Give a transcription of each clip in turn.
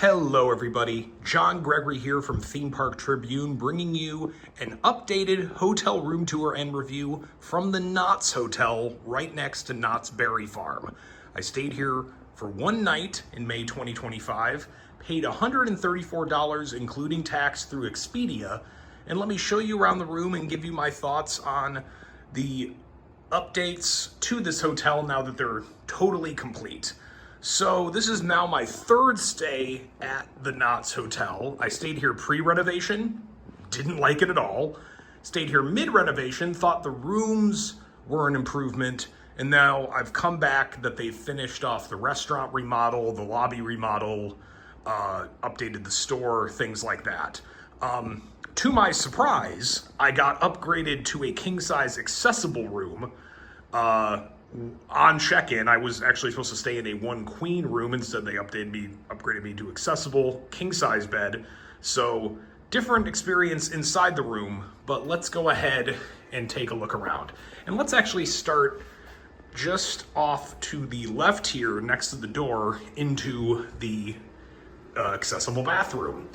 Hello everybody, John Gregory here from Theme Park Tribune, bringing you an updated hotel room tour and review from the Knott's Hotel right next to Knott's Berry Farm. I stayed here for one night in May 2025, paid $134 including tax through Expedia, and let me show you around the room and give you my thoughts on the updates to this hotel now that they're totally complete. So this is now my third stay at the Knott's Hotel. I stayed here pre-renovation, didn't like it at all. Stayed here mid-renovation, thought the rooms were an improvement, and now I've come back that they've finished off the restaurant remodel, the lobby remodel, updated the store, things like that. To my surprise, I got upgraded to a king-size accessible room. On check-in, I was actually supposed to stay in a one queen room. Instead, they upgraded me to accessible king-size bed. So different experience inside the room, but let's go ahead and take a look around. And let's actually start just off to the left here next to the door into the accessible bathroom.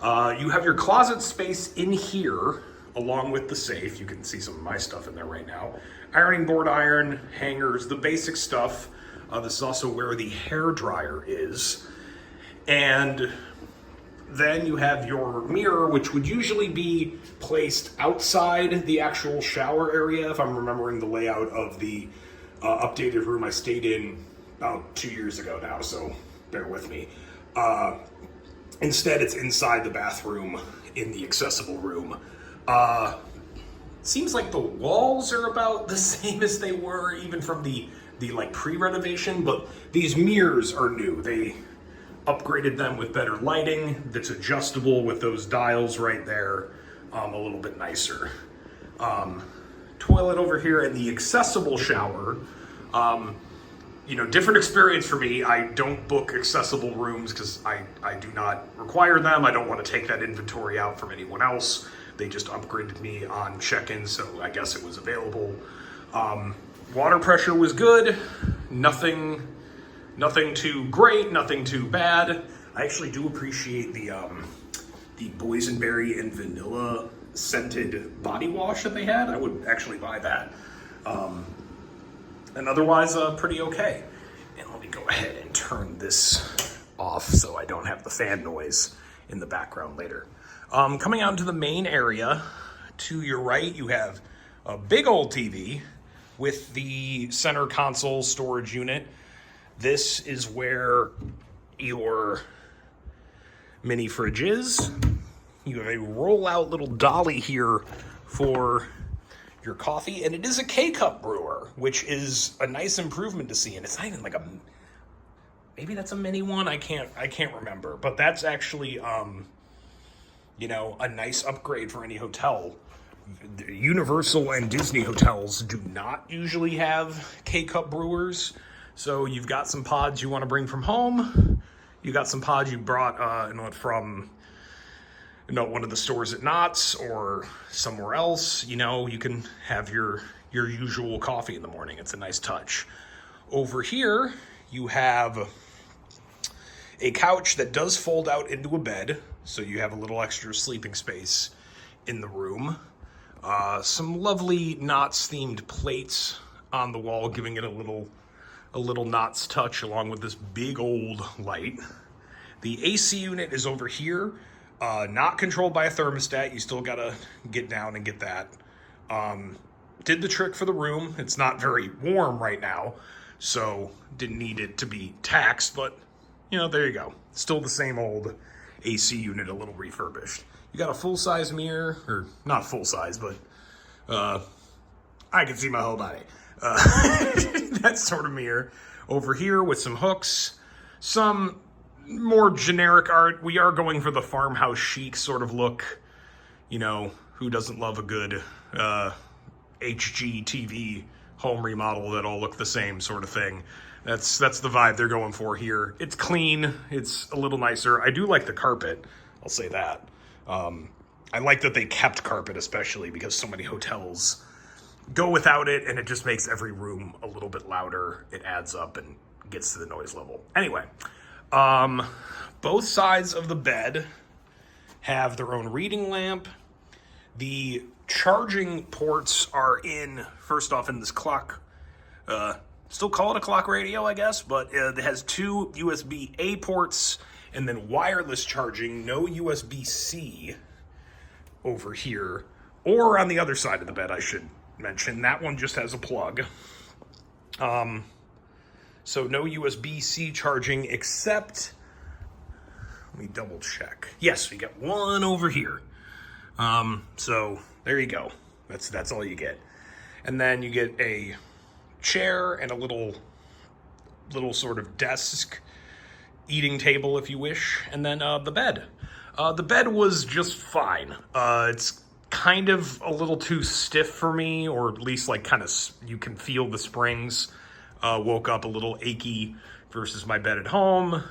You have your closet space in here along with the safe. You can see some of my stuff in there right now. Ironing board iron, hangers, the basic stuff. This is also where the hair dryer is. And then you have your mirror, which would usually be placed outside the actual shower area, if I'm remembering the layout of the updated room I stayed in about 2 years ago now, so bear with me. Instead, it's inside the bathroom in the accessible room. Seems like the walls are about the same as they were even from the like pre-renovation, but these mirrors are new. They upgraded them with better lighting that's adjustable with those dials right there, a little bit nicer. Toilet over here and the accessible shower. Different experience for me. I don't book accessible rooms because I do not require them. I don't want to take that inventory out from anyone else. They just upgraded me on check-in, so I guess it was available. Water pressure was good. Nothing too great, nothing too bad. I actually do appreciate the boysenberry and vanilla scented body wash that they had. I would actually buy that. And otherwise, pretty okay. And let me go ahead and turn this off so I don't have the fan noise in the background later. Coming out into the main area, to your right, you have a big old TV with the center console storage unit. This is where your mini fridge is. You have a roll-out little dolly here for your coffee, and it is a K-Cup brewer, which is a nice improvement to see. And it's not even like maybe that's a mini one. I can't remember, but that's actually a nice upgrade for any hotel. Universal and Disney hotels do not usually have K-Cup brewers. So you've got some pods you want to bring from home. You got some pods you brought from one of the stores at Knott's or somewhere else. You can have your usual coffee in the morning. It's a nice touch. Over here, you have a couch that does fold out into a bed, so you have a little extra sleeping space in the room. Some lovely Knott's themed plates on the wall, giving it a little Knott's touch, along with this big old light. The AC unit is over here, not controlled by a thermostat. You still gotta get down and get that. Did the trick for the room. It's not very warm right now, so didn't need it to be taxed, but there you go. Still the same old AC unit, a little refurbished. You got a full-size mirror, or not full-size, but I can see my whole body. That sort of mirror. Over here with some hooks, some more generic art. We are going for the farmhouse chic sort of look. Who doesn't love a good HGTV home remodel that all look the same sort of thing. That's the vibe they're going for here. It's clean. It's a little nicer. I do like the carpet. I'll say that. I like that they kept carpet, especially because so many hotels go without it, and it just makes every room a little bit louder. It adds up and gets to the noise level. Anyway, both sides of the bed have their own reading lamp. The charging ports are first off in this clock, still call it a clock radio, I guess, but it has two USB-A ports and then wireless charging, no USB-C over here, or on the other side of the bed, I should mention. That one just has a plug. So no USB-C charging except, let me double check. Yes, we got one over here. So there you go. That's all you get. And then you get a chair and a little sort of desk, eating table if you wish, and then the bed. The bed was just fine. It's kind of a little too stiff for me, or at least like kind of you can feel the springs. Woke up a little achy versus my bed at home.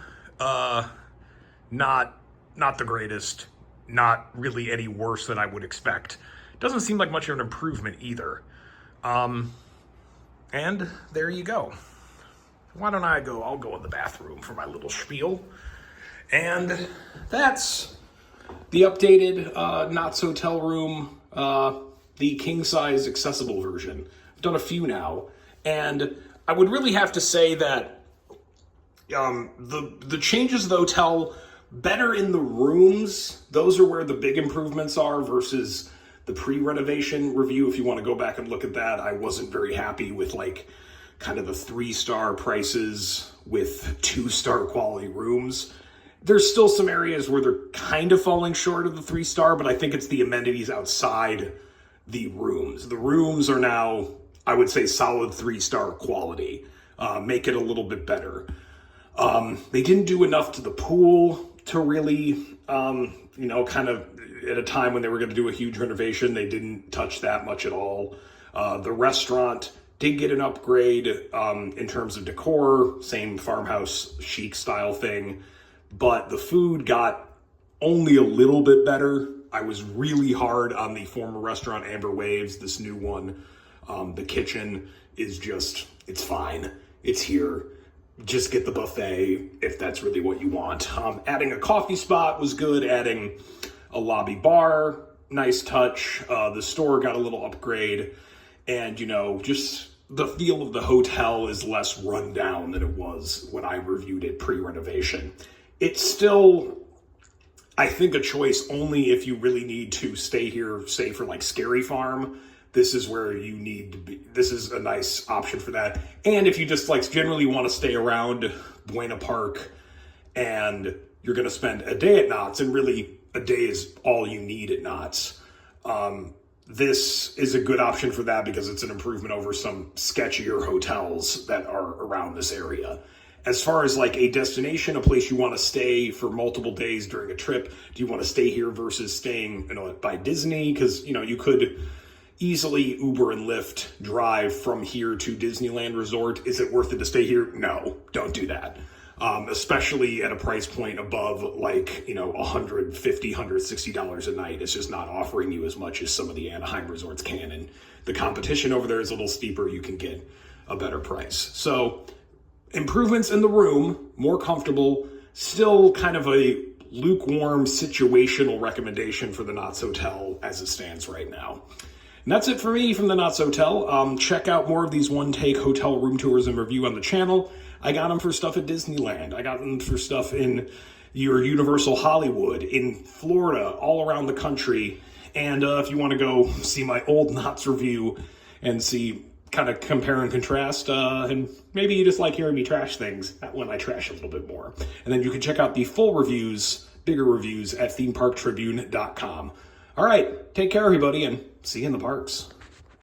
Not the greatest. Not really any worse than I would expect. Doesn't seem like much of an improvement either. And there you go. Why don't I'll go in the bathroom for my little spiel. And that's the updated Knott's hotel room, the king-size accessible version. I've done a few now, and I would really have to say that the changes of the hotel, better in the rooms, those are where the big improvements are versus the pre-renovation review. If you want to go back and look at that, I wasn't very happy with like kind of the 3-star prices with 2-star quality rooms. There's still some areas where they're kind of falling short of the 3-star, but I think it's the amenities outside the rooms. The rooms are now, I would say, solid 3-star quality. Make it a little bit better. They didn't do enough to the pool to really, kind of at a time when they were going to do a huge renovation, they didn't touch that much at all. The restaurant did get an upgrade in terms of decor, same farmhouse chic style thing, but the food got only a little bit better. I was really hard on the former restaurant Amber Waves. This new one, the kitchen is just, it's fine. It's here. Just get the buffet if that's really what you want. Adding a coffee spot was good. Adding a lobby bar, nice touch. The store got a little upgrade. And, just the feel of the hotel is less run down than it was when I reviewed it pre-renovation. It's still, I think, a choice only if you really need to stay here, say for like Scary Farm. This is where you need to be. This is a nice option for that. And if you just like generally want to stay around Buena Park and you're going to spend a day at Knott's, and really a day is all you need at Knott's, this is a good option for that because it's an improvement over some sketchier hotels that are around this area. As far as like a destination, a place you want to stay for multiple days during a trip, do you want to stay here versus staying by Disney? Because you could easily Uber and Lyft drive from here to Disneyland Resort. Is it worth it to stay here? No, don't do that. Especially at a price point above like, $150, $160 a night. It's just not offering you as much as some of the Anaheim resorts can. And the competition over there is a little steeper. You can get a better price. So improvements in the room, more comfortable, still kind of a lukewarm situational recommendation for the Knott's Hotel as it stands right now. And that's it for me from the Knott's Hotel. Check out more of these one-take hotel room tours and review on the channel. I got them for stuff at Disneyland. I got them for stuff in your Universal Hollywood, in Florida, all around the country. And if you want to go see my old Knott's review and see, kind of compare and contrast, and maybe you just like hearing me trash things when I trash a little bit more. And then you can check out the full reviews, bigger reviews, at themeparktribune.com. All right, take care, everybody, and see you in the parks.